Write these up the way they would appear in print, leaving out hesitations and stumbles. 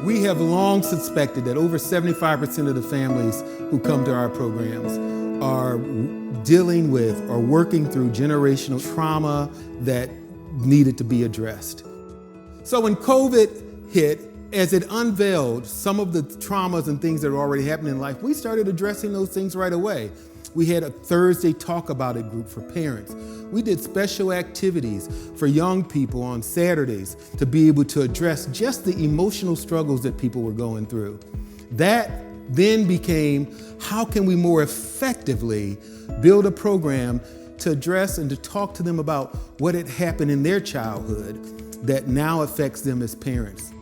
We have long suspected that over 75% of the families who come to our programs are dealing with or working through generational trauma that needed to be addressed. So when COVID hit, as it unveiled some of the traumas and things that are already happening in life, we started addressing those things right away. We had a Thursday Talk About It group for parents. We did special activities for young people on Saturdays to be able to address just the emotional struggles that people were going through. That then became, how can we more effectively build a program to address and to talk to them about what had happened in their childhood that now affects them as parents.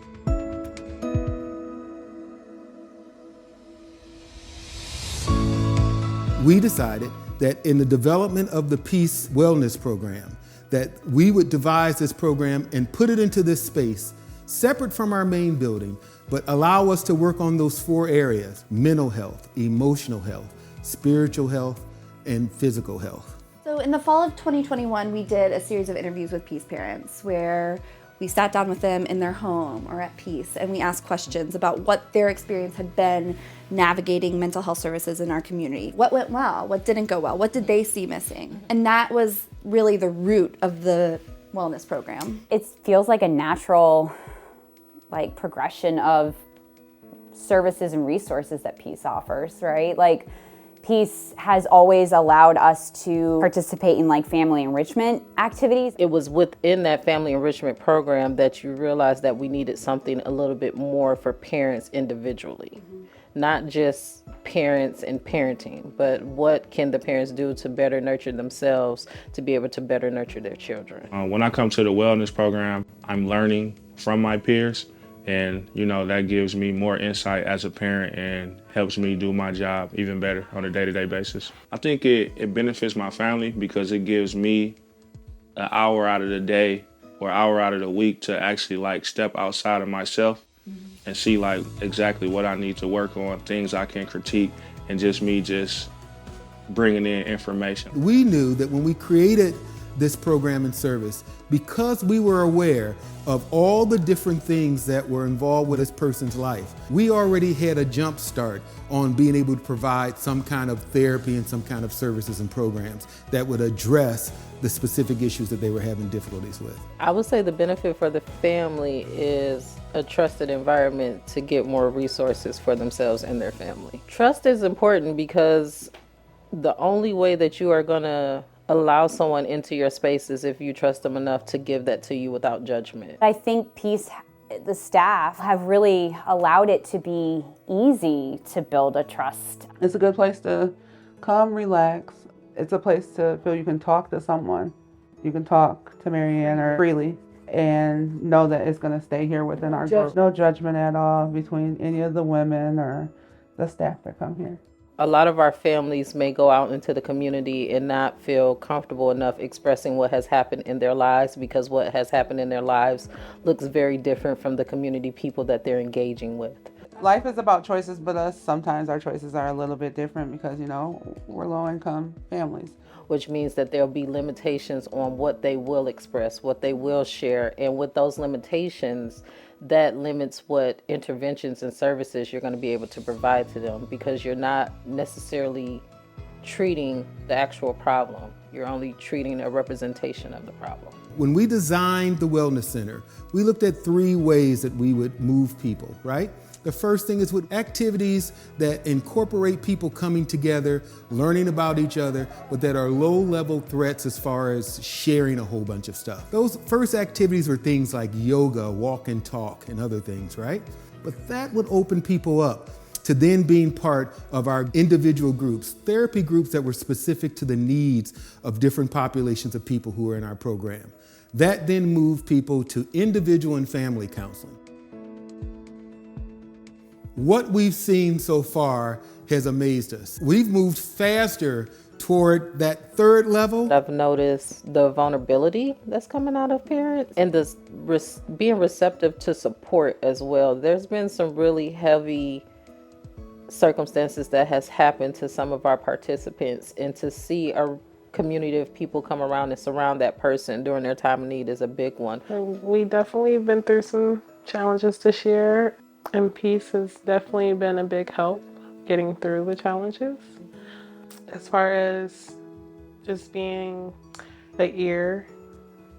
We decided that in the development of the Peace Wellness Program, that we would devise this program and put it into this space, separate from our main building, but allow us to work on those 4 areas: mental health, emotional health, spiritual health, and physical health. So in the fall of 2021, we did a series of interviews with Peace parents where we sat down with them in their home or at Peace, and we asked questions about what their experience had been navigating mental health services in our community. What went well? What didn't go well? What did they see missing? And that was really the root of the wellness program. It feels like a natural progression of services and resources that Peace offers, right? Peace has always allowed us to participate in family enrichment activities. It was within that family enrichment program that you realized that we needed something a little bit more for parents individually. Not just parents and parenting, but what can the parents do to better nurture themselves to be able to better nurture their children. When I come to the wellness program, I'm learning from my peers. And, that gives me more insight as a parent and helps me do my job even better on a day-to-day basis. I think it benefits my family because it gives me an hour out of the day or hour out of the week to actually step outside of myself and see exactly what I need to work on, things I can critique, and just bringing in information. We knew that when we created this program and service, because we were aware of all the different things that were involved with this person's life, we already had a jump start on being able to provide some kind of therapy and some kind of services and programs that would address the specific issues that they were having difficulties with. I would say the benefit for the family is a trusted environment to get more resources for themselves and their family. Trust is important because the only way that you are going to allow someone into your space is if you trust them enough to give that to you without judgment. I think Peace, the staff, have really allowed it to be easy to build a trust. It's a good place to come, relax. It's a place to feel you can talk to someone. You can talk to Marianne or freely and know that it's going to stay here within our group. No judgment at all between any of the women or the staff that come here. A lot of our families may go out into the community and not feel comfortable enough expressing what has happened in their lives because what has happened in their lives looks very different from the community people that they're engaging with. Life is about choices, but sometimes our choices are a little bit different because, we're low-income families. Which means that there'll be limitations on what they will express, what they will share, and with those limitations, that limits what interventions and services you're going to be able to provide to them because you're not necessarily treating the actual problem. You're only treating a representation of the problem. When we designed the Wellness Center, we looked at 3 ways that we would move people, right? The first thing is with activities that incorporate people coming together, learning about each other, but that are low-level threats as far as sharing a whole bunch of stuff. Those first activities were things like yoga, walk and talk, and other things, right? But that would open people up to then being part of our individual groups, therapy groups that were specific to the needs of different populations of people who are in our program. That then moved people to individual and family counseling. What we've seen so far has amazed us. We've moved faster toward that 3rd level. I've noticed the vulnerability that's coming out of parents and this being receptive to support as well. There's been some really heavy circumstances that has happened to some of our participants, and to see a community of people come around and surround that person during their time of need is a big one. We definitely been through some challenges this year. And peace has definitely been a big help getting through the challenges. As far as just being the ear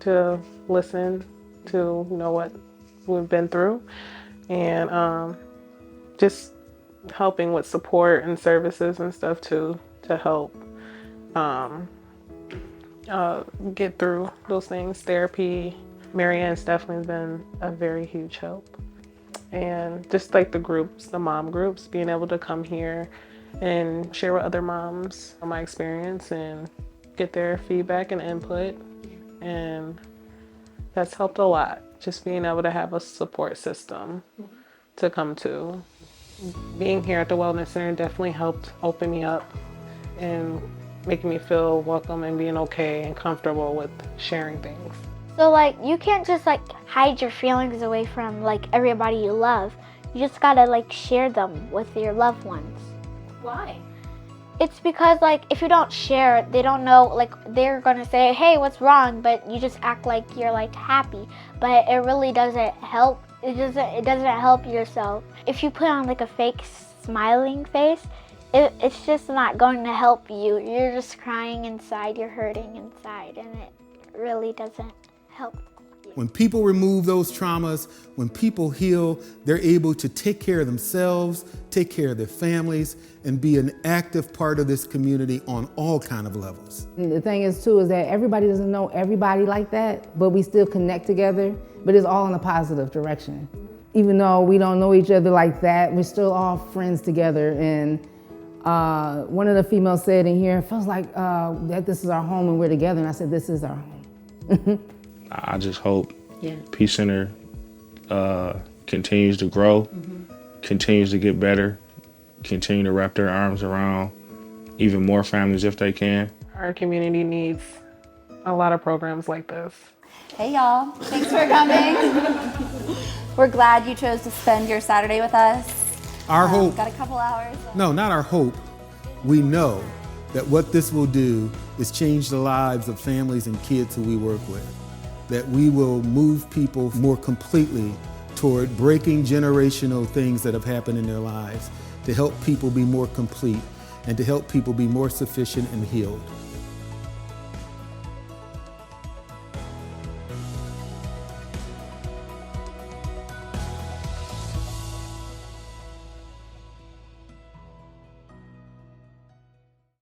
to listen to what we've been through, and just helping with support and services and stuff too, to help get through those things. Therapy, Marianne's definitely been a very huge help. And just like the groups, the mom groups, being able to come here and share with other moms my experience and get their feedback and input. And that's helped a lot. Just being able to have a support system to come to. Being here at the Wellness Center definitely helped open me up and making me feel welcome and being okay and comfortable with sharing things. So like you can't just like hide your feelings away from like everybody you love. You just gotta like share them with your loved ones. Why? It's because like if you don't share, they don't know, like they're gonna say, hey, what's wrong? But you just act like you're like happy. But it really doesn't help. It doesn't help yourself. If you put on like a fake smiling face, it's just not going to help you. You're just crying inside, you're hurting inside, and it really doesn't help. When people remove those traumas, when people heal, they're able to take care of themselves, take care of their families, and be an active part of this community on all kind of levels. And the thing is too, is that everybody doesn't know everybody like that, but we still connect together, but it's all in a positive direction. Even though we don't know each other like that, we're still all friends together. And one of the females said in here, it feels like that this is our home and we're together. And I said, this is our home. I just hope Peace Center continues to grow, continues to get better, continue to wrap their arms around even more families if they can. Our community needs a lot of programs like this. Hey y'all, thanks for coming. We're glad you chose to spend your Saturday with us. Our hope, Got a couple hours. no, not our hope. We know that what this will do is change the lives of families and kids who we work with. That we will move people more completely toward breaking generational things that have happened in their lives, to help people be more complete and to help people be more sufficient and healed.